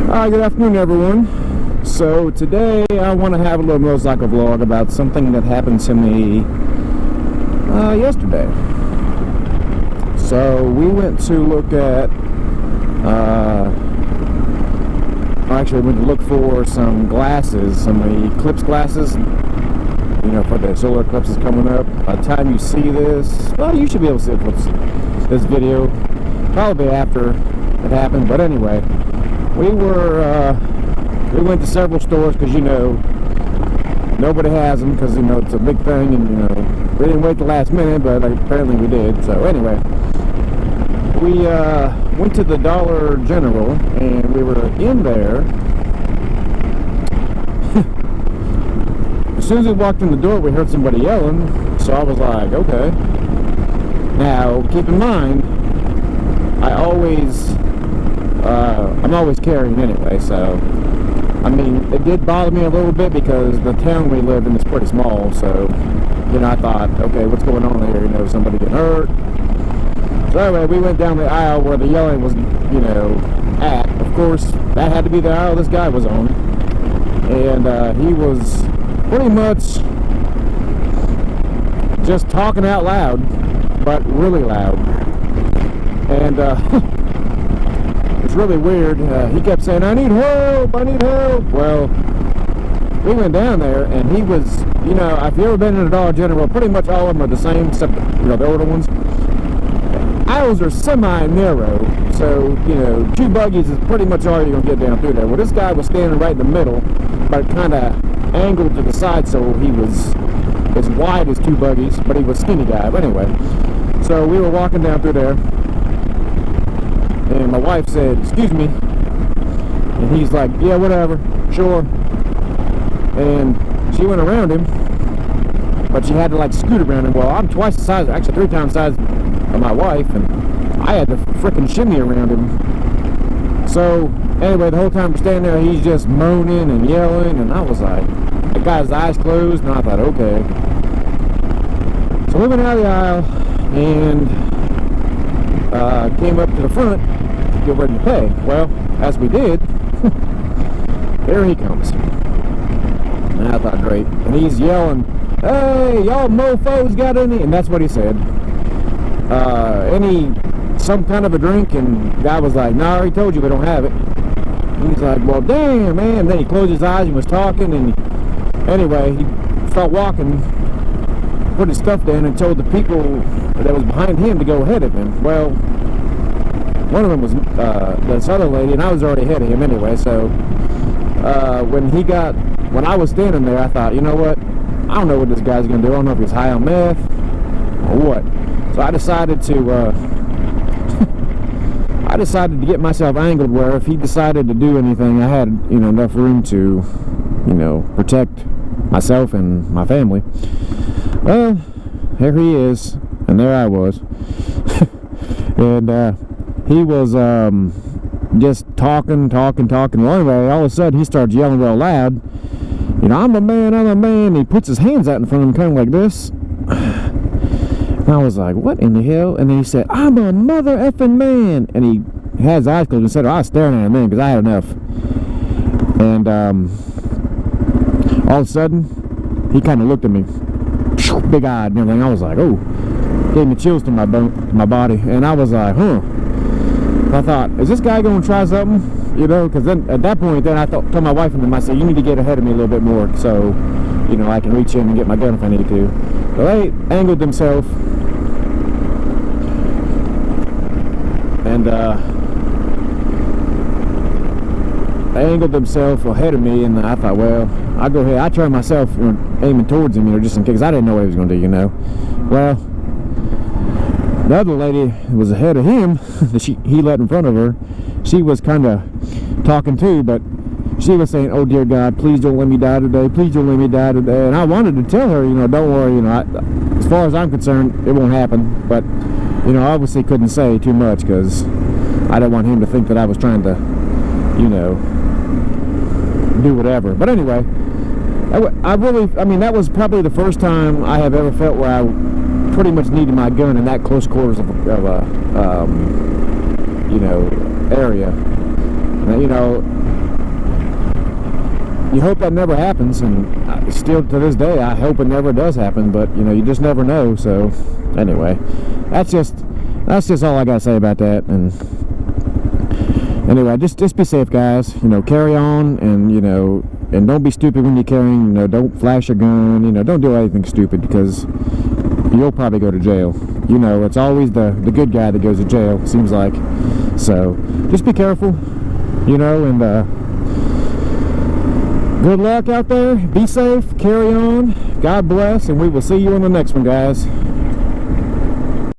Hi, good afternoon, everyone. So today I want to have a little motorcycle vlog about something that happened to me yesterday. So we went to look at, actually we went to look for some glasses, some eclipse glasses, you know, for the solar eclipses coming up. By the time you see this, well, you should be able to see it with this video, probably after it happened, but anyway. We went to several stores because, you know, nobody has them because, you know, it's a big thing, and, you know, we didn't wait the last minute, but apparently we did. So anyway, we went to the Dollar General, and we were in there. As soon as we walked in the door, we heard somebody yelling, so I was like, okay. Now, keep in mind, I'm always carrying anyway, so, I mean, it did bother me a little bit because the town we live in is pretty small, so, you know, I thought, okay, what's going on here, you know, somebody getting hurt. So anyway, we went down the aisle where the yelling was, you know, at. Of course, that had to be the aisle this guy was on, and he was pretty much just talking out loud, but really loud, and, it's really weird. He kept saying, I need help, I need help. Well, we went down there, and he was, you know, if you've ever been in a Dollar General, pretty much all of them are the same, except, you know, the older ones. Aisles are semi-narrow, so, you know, two buggies is pretty much all you're going to get down through there. Well, this guy was standing right in the middle, but kind of angled to the side, so he was as wide as two buggies, but he was a skinny guy. But anyway, so we were walking down through there, and my wife said, excuse me, and he's like, yeah, whatever, sure. And she went around him, but she had to like scoot around him. Well, I'm twice the size, actually 3 times the size of my wife, and I had to frickin' shimmy around him. So anyway, the whole time we're standing there, he's just moaning and yelling, and I was like, the guy's eyes closed, and I thought, okay. So we went out of the aisle, and came up to the front to get ready to pay. Well, as we did, here he comes. And I thought, great. And he's yelling, hey, y'all mofos got any? And that's what he said. Some kind of a drink? And the guy was like, no, I already told you we don't have it. And he's like, well, damn, man. And then he closed his eyes and was talking. And anyway, he started walking, put his stuff down, and told the people that was behind him to go ahead of him. Well, one of them was this other lady, and I was already ahead of him anyway. So when I was standing there, I thought, you know what? I don't know what this guy's gonna do. I don't know if he's high on meth or what. So I decided to get myself angled where if he decided to do anything, I had, you know, enough room to, you know, protect myself and my family. Well, here he is, and there I was. And he was just talking. Well, anyway, all of a sudden he starts yelling real loud, you know, I'm a man, and he puts his hands out in front of him kind of like this. And I was like, what in the hell? And then he said, I'm a mother effing man, and he had his eyes closed and said, I was staring at him then because I had enough. And all of a sudden he kind of looked at me, big-eyed and everything. I was like, oh, gave me chills to my body, and I was like, huh. I thought, is this guy going to try something? You know, because then at that point, then I told my wife and them, I said, you need to get ahead of me a little bit more so, you know, I can reach in and get my gun if I need to. So they angled themselves, and they angled themselves ahead of me, and I thought, well, I'll go ahead. I tried myself, you know, aiming towards him, you know, just in case. I didn't know what he was going to do, you know. Well, the other lady was ahead of him that he let in front of her. She was kind of talking too, but she was saying, oh dear God, please don't let me die today, please don't let me die today. And I wanted to tell her, you know, don't worry, you know, as far as I'm concerned, it won't happen. But, you know, I obviously couldn't say too much because I didn't want him to think that I was trying to, you know, do whatever. But anyway, I mean, that was probably the first time I have ever felt where I pretty much needed my gun in that close quarters of a you know, area. And, you know, you hope that never happens, and still to this day I hope it never does happen, but you know, you just never know. So anyway, that's just all I gotta say about that. And anyway, just be safe, guys. You know, carry on, and you know, and don't be stupid when you're carrying. You know, don't flash a gun. You know, don't do anything stupid, because you'll probably go to jail. You know, it's always the good guy that goes to jail, seems like. So just be careful, you know, and good luck out there. Be safe, carry on, God bless, and we will see you on the next one, guys.